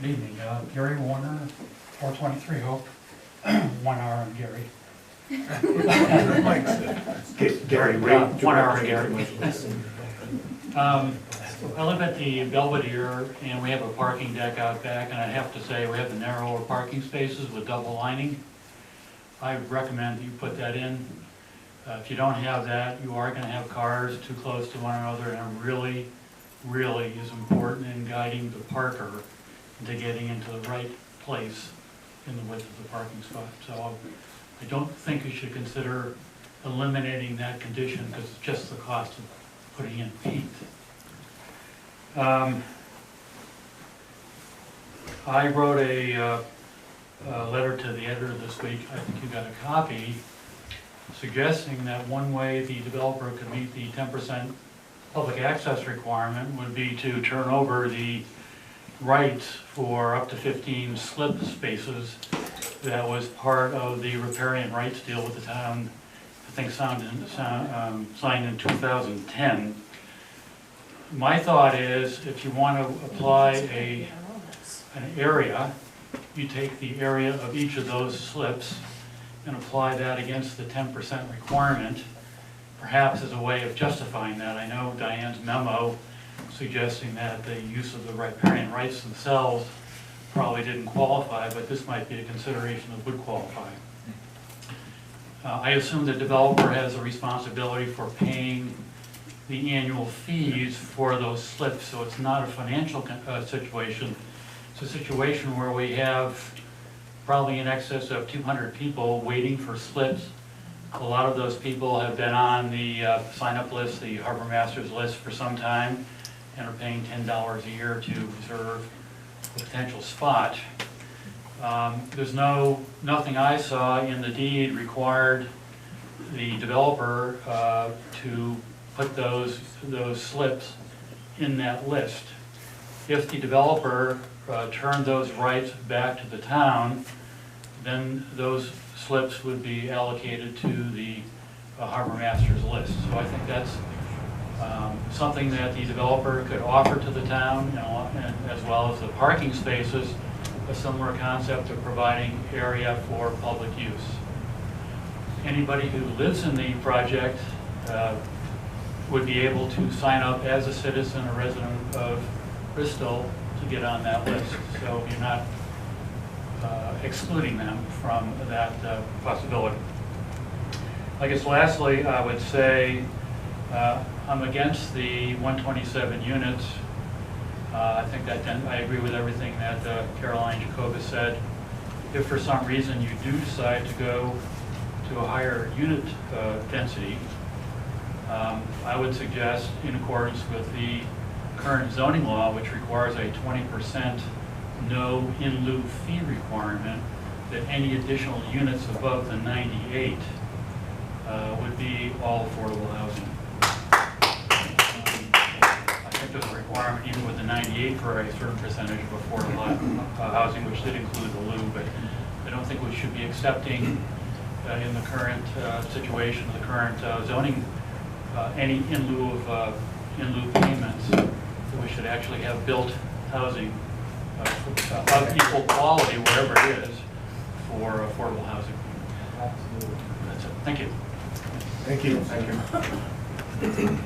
Good evening, Gary Warner, 423 Hope, 1 hour on Gary. Gary, One hour on Gary. I live at the Belvedere and we have a parking deck out back, and I have to say we have the narrower parking spaces with double lining. I would recommend that you put that in. If you don't have that, you are going to have cars too close to one another, and it really is important in guiding the parker into getting into the right place in the width of the parking spot. So I don't think you should consider eliminating that condition because it's just the cost of putting in paint. I wrote a letter to the editor this week. I think you got a copy, suggesting that one way the developer could meet the 10% public access requirement would be to turn over the rights for up to 15 slip spaces that was part of the riparian rights deal with the town, I think signed in 2010. My thought is, if you want to apply an area, you take the area of each of those slips and apply that against the 10% requirement, perhaps as a way of justifying that. I know Diane's memo suggesting that the use of the riparian rights themselves probably didn't qualify, but this might be a consideration that would qualify. I assume the developer has a responsibility for paying the annual fees for those slips, so it's not a financial situation. It's a situation where we have probably in excess of 200 people waiting for slips. A lot of those people have been on the sign-up list, the Harbor Masters list, for some time, and are paying $10 a year to reserve a potential spot. There's nothing I saw in the deed required the developer to put those slips in that list. If the developer turned those rights back to the town, then those slips would be allocated to the Harbor Masters list. So I think that's something that the developer could offer to the town, and as well as the parking spaces, a similar concept of providing area for public use. Anybody who lives in the project would be able to sign up as a citizen or resident of Bristol to get on that list. So you're not excluding them from that possibility. I guess lastly, I would say I'm against the 127 units. I think that I agree with everything that Caroline Jacobus said. If for some reason you do decide to go to a higher unit density, I would suggest, in accordance with the current zoning law, which requires a 20% no in lieu fee requirement, that any additional units above the 98 would be all affordable housing. I think there's a requirement even with the 98 for a certain percentage of affordable housing, which did include the lieu, but I don't think we should be accepting in the current situation, the current zoning, any in lieu payments. That we should actually have built housing of equal quality, wherever it is, for affordable housing. Absolutely. That's it. Thank you. Thank you. Thank you.